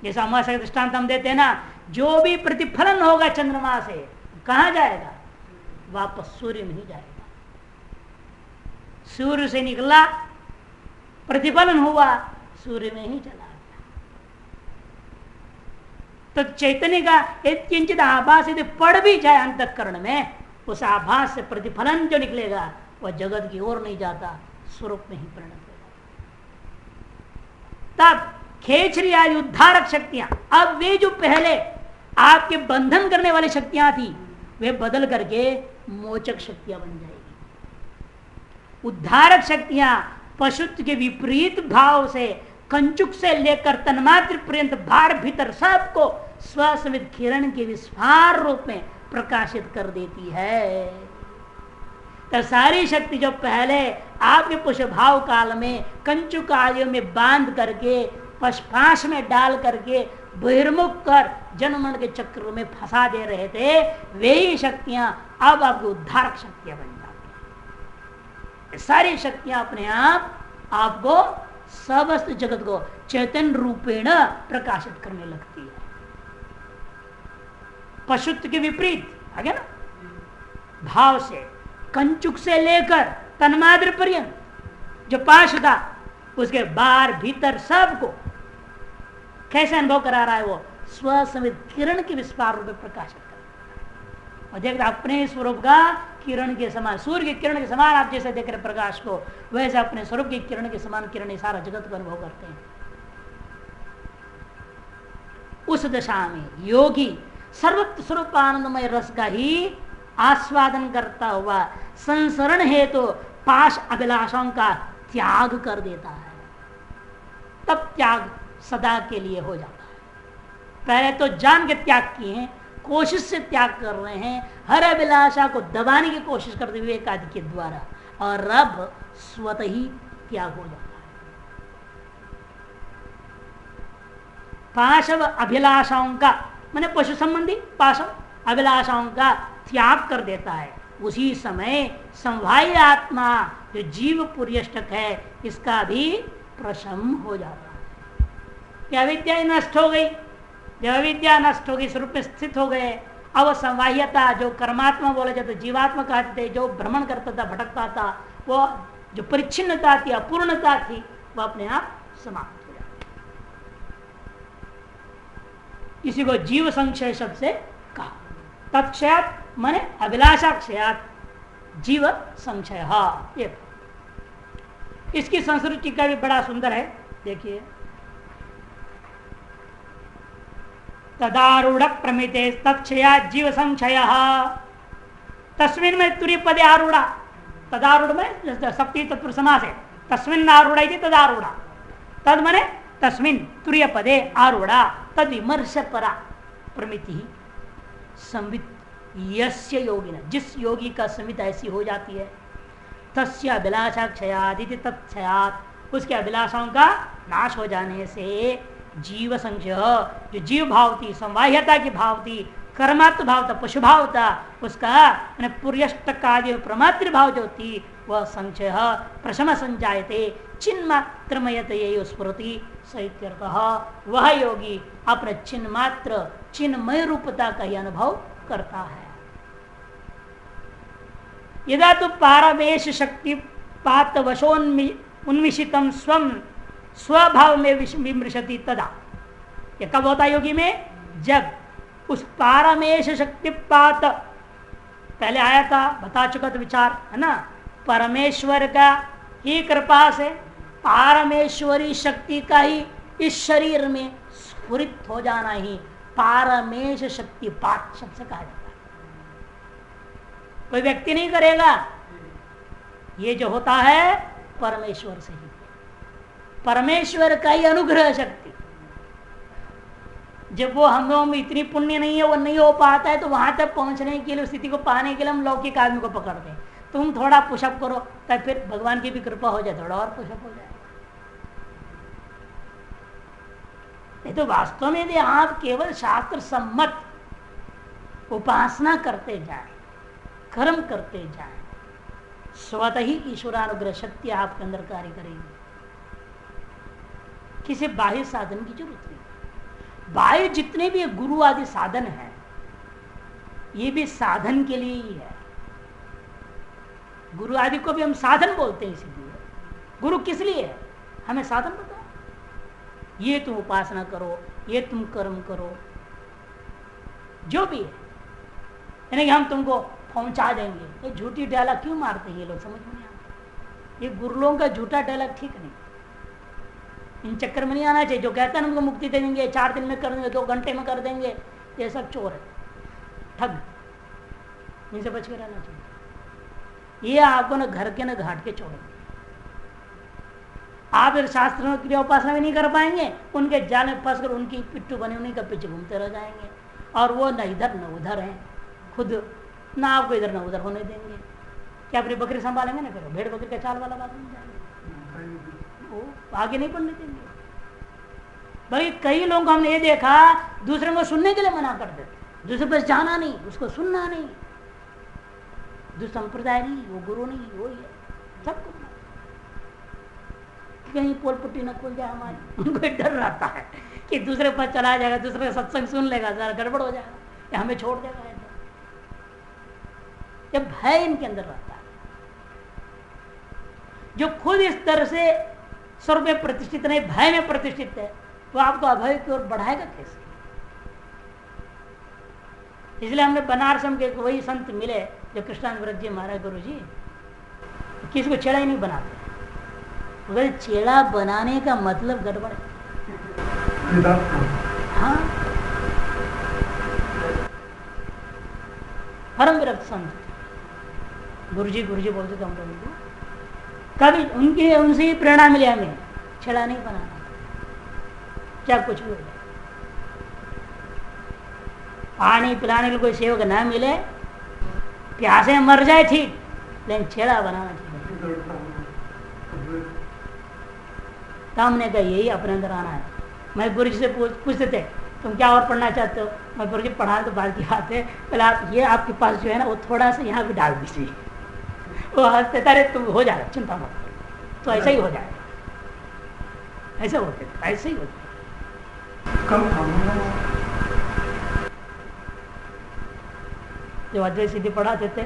जैसा अमावस्या का दृष्टांत हम देते हैं ना, जो भी प्रतिफलन होगा चंद्रमा से कहां जाएगा, वापस सूर्य में ही जाएगा। सूर्य से निकला, प्रतिफलन हुआ, सूर्य में ही चला गया। तो चैतन्य का एक किंचित आभास यदि पड़ भी जाए अंतःकरण में, उस आभास से प्रतिफलन जो निकलेगा वह जगत की ओर नहीं जाता, स्वरूप में ही परिणत होगा। तब खेचरी आदि उद्धारक शक्तियां, अब वे जो पहले आपके बंधन करने वाली शक्तियां थी, वे बदल करके मोचक शक्तियां बन जाएगी। उद्धारक शक्तियां पशुत्व के विपरीत भाव से कंचुक से लेकर तन्मात्र पर्यंत भार भीतर सबको स्वसमित किरण के विस्फार रूप में प्रकाशित कर देती है। तो सारी शक्ति जो पहले आपके पुष्प भाव काल में कंचुक आदियों में बांध करके पशपाश में डाल करके बहिर्मुख कर जनमन के चक्र में फंसा दे रहे थे, वे ही शक्तियां अब आपकी उद्धारक शक्तियां बन जाती हैं। सारी शक्तियां अपने आप आपको समस्त जगत को चैतन्य रूपेण प्रकाशित करने लगती है। पशुत्व के विपरीत आ गया ना भाव से, कंचुक से लेकर तन्मात्र पर्यंत जो पाश था, उसके बाहर भीतर सबको कैसे अनुभव करा रहा है, वो स्वसमित किरण के विस्फार रूप में प्रकाशित कर, और देख अपने स्वरूप का किरण के समान, सूर्य के किरण के समान आप जैसे देख रहे प्रकाश को, वैसे अपने स्वरूप के किरण के समान किरण सारा जगत को अनुभव करते हैं। उस दशा में योगी सर्वत्र स्वरूप आनंदमय रस का ही आस्वादन करता हुआ संसरण हेतु तो पाश अभिलाषाओं का त्याग कर देता है। तब त्याग सदा के लिए हो जाता है। पहले तो जान के त्याग किए हैं, कोशिश से त्याग कर रहे हैं, हर अभिलाषा को दबाने की कोशिश करते हुए विवेकादि के द्वारा, और अब स्वतः ही त्याग हो जाता है। पाशव अभिलाषाओं का माने पशु संबंधी पाशव अभिलाषाओं का त्याग कर देता है। उसी समय संवाह्य आत्मा जो जीव पुर्यष्टक है इसका भी प्रशम हो जाता है। क्या अविद्या नष्ट हो गई? जब अविद्या नष्ट होगी, स्वरूप में स्थित हो गए, अब संवाह्यता जो कर्मात्मा बोला जाता, जीवात्मा कहते थे, जो भ्रमण करता था, भटकता था, वो जो परिच्छिन्नता थी, अपूर्णता थी, वह अपने आप समाप्त हो जाती। इसी को जीव संक्षय शब्द से कहा। तत्क्षयात माने अभिलाषा क्षयात जीव संक्षय। ये इसकी संस्कृत टीका भी बड़ा सुंदर है, देखिए। तदारूढ़ प्रमिते तत्क्षया जीव संक्षय तस्मिन में तुरी पदे आरूढ़ा, तदारूढ़ में सप्ती तत्पुरुष समास है, तस्मिन आरूढ़ा इति तदारूढ़ा, तद मने तस्मिन तुरीय पदे आरूढ़ा तद विमर्श परा प्रमिति संवित यस्य योगिना, जिस योगी का संवित ऐसी हो जाती है, तस्य अभिलाषा क्षयाद इति तत्क्षयात, उसके अभिलाषाओं का नाश हो जाने से जीव संशय, जो जीव भाव थी, संवाह्यता की भाव थी, कर्मात्म भाव था, पशु भाव था, उसका पुर्यष्टक आदि प्रमात्र भाव जो थी वह संशय प्रशम संजायते चिन्मात्रमयत ये स्फुरति सहित्यर्थः। वह योगी अपने चिन्ह मात्र चिन्मय रूपता का ही अनुभव करता है। यदा तो पारमेश शक्ति पात वशोन्मिषितम स्वम स्वभाव में विमृशति तदा। यह कब होता योगी में? जब उस पारमेश शक्तिपात, पहले आया था, बता चुका था विचार, है ना, परमेश्वर का ही कृपा से पारमेश्वरी शक्ति का ही इस शरीर में स्फुरित हो जाना ही पारमेश शक्तिपात शब्द से कहा जाता है। कोई व्यक्ति नहीं करेगा, ये जो होता है परमेश्वर से ही, परमेश्वर का ही अनुग्रह शक्ति। जब वो हम लोगों में इतनी पुण्य नहीं है, वो नहीं हो पाता है, तो वहां तक पहुंचने के लिए, स्थिति को पाने के लिए हम लौकिक आदमी को पकड़ते हैं। तुम थोड़ा पुशअप करो, तब फिर भगवान की भी कृपा हो जाए, थोड़ा और पुशअप हो जाए। नहीं तो वास्तव में यदि आप केवल शास्त्र सम्मत उपासना करते जाए, कर्म करते जाए, स्वतः ही ईश्वरानुग्रह शक्ति आपके अंदर कार्य करेगी। किसी बाह्य साधन की जरूरत नहीं। बाह्य जितने भी गुरु आदि साधन हैं, ये भी साधन के लिए ही है। गुरु आदि को भी हम साधन बोलते हैं, इसीलिए गुरु किस लिए है, हमें साधन बताओ। ये तुम उपासना करो, ये तुम कर्म करो, जो भी है, यानी कि हम तुमको पहुंचा देंगे। ये झूठी डायलॉग क्यों मारते हैं ये लोग, समझ में नहीं आता। ये गुरु लोगों का झूठा डायलॉग ठीक नहीं, इन चक्कर में नहीं आना चाहिए। जो कहते हैं उनको मुक्ति दे देंगे, 4 दिन में कर देंगे, 2 घंटे में कर देंगे, ये सब चोर है, ठग, इनसे बच के रहना चाहिए। ये आपको न घर के न घाट के छोड़ेंगे। आप इस शास्त्रों की उपासना भी नहीं कर पाएंगे, उनके जाल में फंस कर उनकी पिट्ठू बने उन्हीं का पीछे घूमते रह जाएंगे, और वो न इधर न उधर हैं, खुद ना आपको इधर न उधर होने देंगे। क्या अपनी बकरी संभालेंगे ना, फिर भेड़ बकरी का चाल वाला बात नहीं जाएंगे, वो आगे नहीं बढ़ने देंगे। बल्कि कई लोगों को हमने ये देखा, दूसरे को सुनने के लिए मना कर देते, दूसरे पास जाना नहीं, उसको सुनना नहीं, जो संप्रदाय नहीं, वो गुरु नहीं, वो ही है सबको। कहीं पोल पुट्टी न खुल जाए हमारी, उनको डर रहता है कि दूसरे पास चला जाएगा, दूसरे का सत्संग सुन लेगा, जरा गड़बड़ हो जाएगा, या हमें छोड़ देगा। जब भय इनके अंदर रहता है, जो खुद इस तरह से स्वरूप में प्रतिष्ठित नहीं, भय में प्रतिष्ठित है, तो आपको अभय की ओर बढ़ाएगा कैसे? इसलिए हमने बनारस के वही संत मिले जो कृष्णानंद व्रत जी महाराज गुरु जी, किसी को चेड़ा ही नहीं बनाते। अगर चेड़ा बनाने का मतलब गड़बड़ है। हाँ, परम विरक्त संत, गुरुजी गुरुजी बोलते थे हम लोगों को। कभी उनके उनसे ही प्रेरणा मिली हमें, छेड़ा नहीं बनाना, क्या कुछ भी हो जाए। पानी पिलाने के कोई सेवक ना मिले, प्यासे मर जाए ठीक, लेकिन छेड़ा बनाना ठीक। तो हमने कहा यही अपने अंदर आना है। मैं गुरुजी से पूछते थे तुम क्या और पढ़ना चाहते हो? मैं गुरुजी पढ़ाना तो बात की बात है, पहले आप ये आपके पास जो है ना वो थोड़ा सा यहाँ भी डाल दीजिए। वो हंसते थे, अरे तुम हो जाएगा चिंता मत करो, तो ऐसा ही हो जाएगा। ऐसे होते थे, ऐसे ही होते। जो अद्वैत सिद्धि पढ़ाते थे,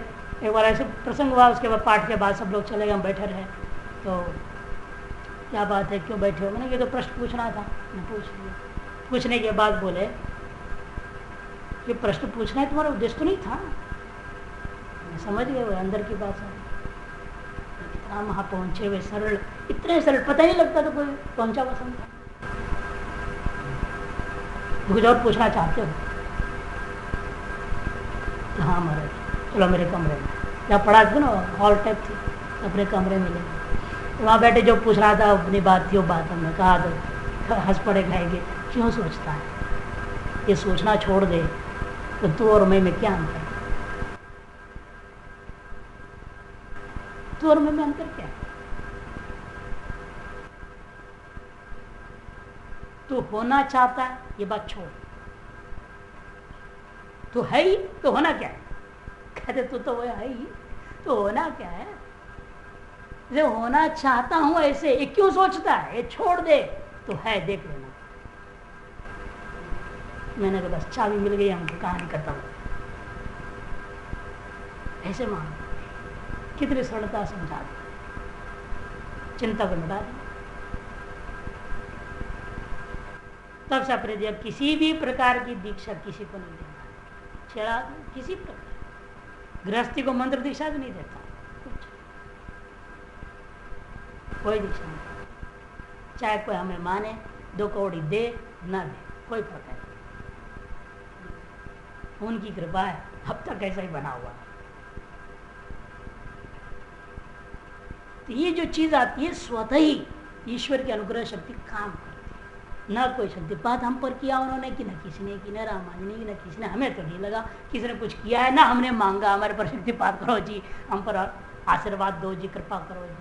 एक बार ऐसे प्रसंग हुआ, उसके बाद पाठ के बाद सब लोग चले गए, हम बैठे रहे। तो क्या बात है, क्यों बैठे हो? मैंने ये तो प्रश्न पूछना था, मैं पूछ लिया। पूछने के बाद बोले कि प्रश्न पूछना है तुम्हारा उद्देश्य तो नहीं था। मैं समझ गए वो अंदर की बात है। इतना वहां पहुंचे हुए सरल, इतने सरल, पता ही नहीं लगता तो कोई पहुंचा पसंद था। कुछ और पूछना चाहते हो? हाँ महाराज, चलो मेरे कमरे में, जहाँ पढ़ा था ना हॉल टाइप थी, अपने कमरे में ले वहाँ बैठे, जो पूछ रहा था अपनी बात थी वो बात हमने कहा, तो हंस पड़े खाएंगे। क्यों सोचता है? ये सोचना छोड़ दे तो तू और मैं में क्या अंतर? तू और मैं में अंतर क्या है? तू होना चाहता है, ये बात छोड़। तू है ही तो होना क्या है? कहते तू तो वो है ही, तो होना क्या है? जो होना चाहता हूं ऐसे, ये क्यों सोचता है? ये छोड़ दे, तो है, देख लेना। मैंने कहा बस चाबी मिल गई, हमको कहानी खत्म। ऐसे मान कितनी सरलता समझा दी, चिंता को मिटा दी। तब से अपने दिया किसी भी प्रकार की दीक्षा किसी को नहीं देना, छेड़ा किसी प्रकार। गृहस्थी को मंत्र दीक्षा भी नहीं देता, कुछ कोई दीक्षा नहीं। चाहे कोई हमें माने, 2 कौड़ी दे ना दे, कोई फर्क नहीं। उनकी कृपा है, अब तक ऐसा ही बना हुआ है। तो ये जो चीज आती है स्वतः ही ईश्वर की अनुग्रह शक्ति काम करती है। न कोई शक्तिपात हम पर किया उन्होंने, कि न किसी ने की, न रामायण ने की, न किसी ने, हमें तो नहीं लगा किसी ने कुछ किया है, ना हमने मांगा हमारे पर शक्तिपात करो जी, हम पर आशीर्वाद दो जी, कृपा करो जी।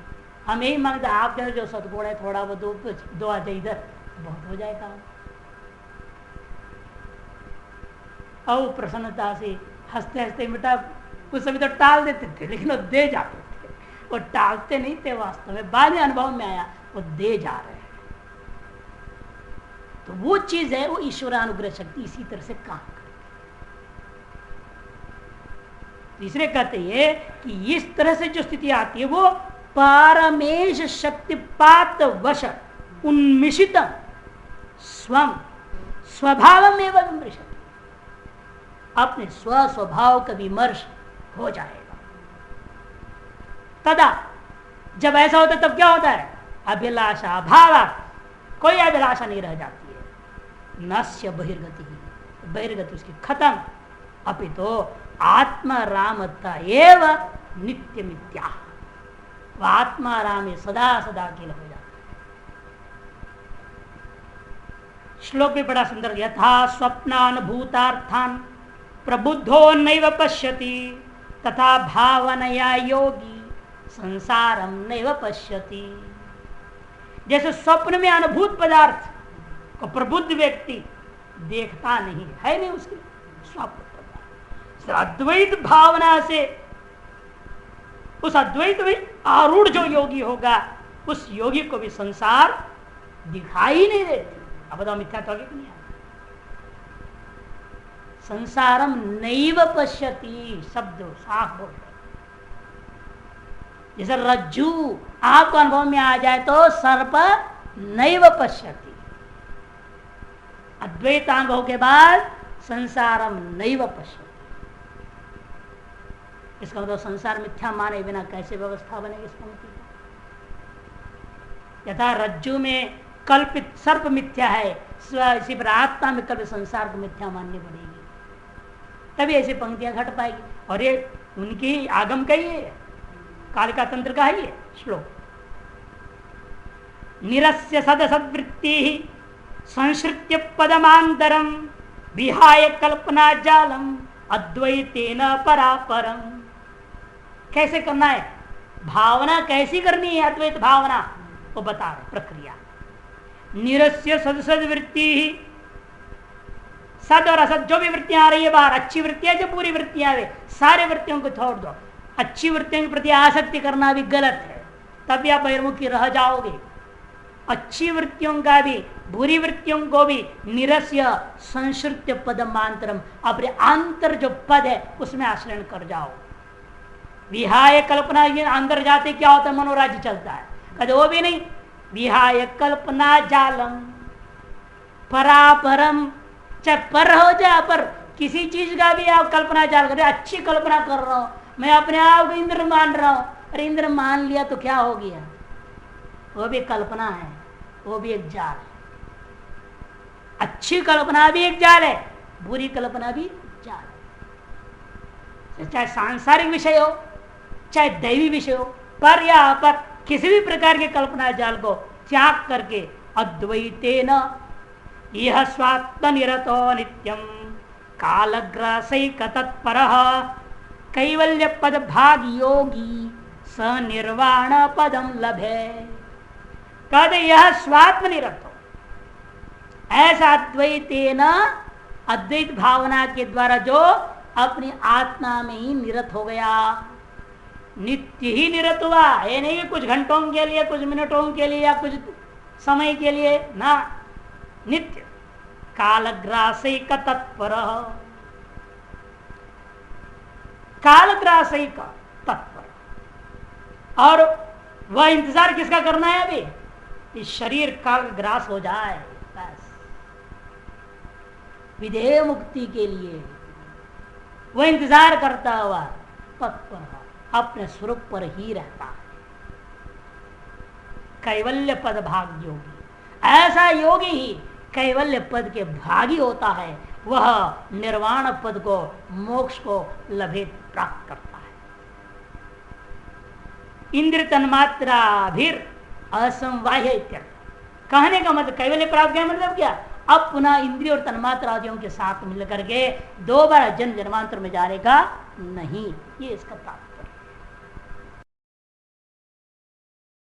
हम यही मांगते आपके अंदर जो सदगुण है थोड़ा वो दो आ जाए इधर, बहुत हो जाएगा। और प्रसन्नता से हंसते हंसते बेटा उस समय तो टाल देते थे, लेकिन वो दे जाते थे। वो टालते नहीं थे, वास्तव में बाद में अनुभव में आया वो दे जा रहे हैं। तो वो चीज है, वो ईश्वरानुग्रह शक्ति इसी तरह से काम करती है। तीसरे कहते हैं कि इस तरह से जो स्थिति आती है वो पारमेश शक्तिपात वश उन्मिषित स्वम स्वभाव में विमृशति, अपने स्वभाव का विमर्श हो जाएगा। तदा जब ऐसा होता है तब क्या होता है? अभिलाषा भाव, कोई अभिलाषा नहीं रह जाती है। नस्य बहिर्गति, बहिर्गति उसकी खत्म। अपितो आत्मारामता एव नित्य मिथ्या, वह आत्माराम सदा सदा अकेला हो जाता है। श्लोक भी बड़ा सुंदर, यथा स्वप्नान भूतार्थान प्रबुद्धो नैव पश्यति तथा भावनया योगी संसारम नैव पश्यति। जैसे स्वप्न में अनुभूत पदार्थ को प्रबुद्ध व्यक्ति देखता नहीं है, नहीं उसके स्वप्न पदार्थ, अद्वैत भावना से उस अद्वैत में आरूढ़ जो योगी होगा उस योगी को भी संसार दिखाई नहीं देती। अब बताओ मिथ्या तो नहीं है। संसारम नैव पश्यति शब्द साफ बोल, जैसे रज्जू आपको अनुभव में आ जाए तो सर्प नैव पश्यति, अद्वैतानुभव के बाद संसारम नैव पश्यति। इसका मतलब संसार मिथ्या माने बिना कैसे व्यवस्था बनेगी इस पंक्ति की। यथा रज्जु में कल्पित सर्प मिथ्या है, इसी पर आत्मा में कल्पित संसार को मिथ्या माननी पड़ेगी। तभी ऐसी पंक्तियां घट पाएगी। और ये उनकी आगम का ही है, कालिका तंत्र का ही है श्लोक। निरस्य सदसद्वृत्ति संश्रित्य पदमांतरम विहाय कल्पना जालम अद्वैतेन परापरम। कैसे करना है, भावना कैसी करनी है, अद्वैत भावना वो बता रहे प्रक्रिया। निरस्य सदसद वृत्ति, सद और असद जो भी वृत्तियां आ रही है बाहर, अच्छी वृत्तियां जो बुरी वृत्तियां वे सारे वृत्तियों को छोड़ दो। अच्छी वृत्तियों के प्रति आसक्ति करना भी गलत है, तभी आप बहिर्मुखी रह जाओगे। अच्छी वृत्तियों का भी बुरी वृत्तियों को भी निरस्य संश्रित्य पदमांतरम, अपने आंतर जो पद है उसमें आश्रय कर जाओ। विहाय कल्पना, ये अंदर जाते क्या होता है, मनोराज्य चलता है, कभी वो भी नहीं। विहाय कल्पना जालम परापरम, चाहे पर हो जाए पर, किसी चीज का भी आप कल्पना जाल कर, अच्छी कल्पना कर रहा हूं मैं, अपने आप को इंद्र मान रहा हूं। अरे इंद्र मान लिया तो क्या हो गया, वो भी कल्पना है, वो भी एक जाल है। अच्छी कल्पना भी एक जाल है, बुरी कल्पना भी जाल है। चाहे सांसारिक विषय हो चाहे दैवी विषय हो, पर या अपर किसी भी प्रकार के कल्पना जाल को त्याग करके अद्वैतेन यह स्वात्म निरतो नित्यम कालग्रासैक तत्परः कैवल्य पद भाग योगी स निर्वाण पदम लभे। कहते यह स्वात्म निरत हो, ऐसा अद्वैतेन अद्वैत भावना के द्वारा जो अपनी आत्मा में ही निरत हो गया, नित्य ही निरत हुआ। ये नहीं कुछ घंटों के लिए, कुछ मिनटों के लिए या कुछ समय के लिए ना, नित्य कालग्रासैक तत्पर, कालग्रासैक तत्पर। और वह इंतजार किसका करना है, अभी इस शरीर काल ग्रास हो जाए बस, विधेय मुक्ति के लिए वह इंतजार करता हुआ तत्पर अपने स्वरूप पर ही रहता है। कैवल्य पद भाग योगी, ऐसा योगी ही कैवल्य पद के भागी होता है, वह निर्वाण पद को, मोक्ष को लभे प्राप्त करता है। इंद्र तन्मात्रा भी असंवाह्य इत्यर्थ। कहने का मतलब कैवल्य प्राप्त क्या मतलब क्या, अब पुनः इंद्रिय और तन्मात्रा आदियों के साथ मिलकर के दोबारा जन्म जन्मांतर में जाने का नहीं, ये इसका तात्पर्य।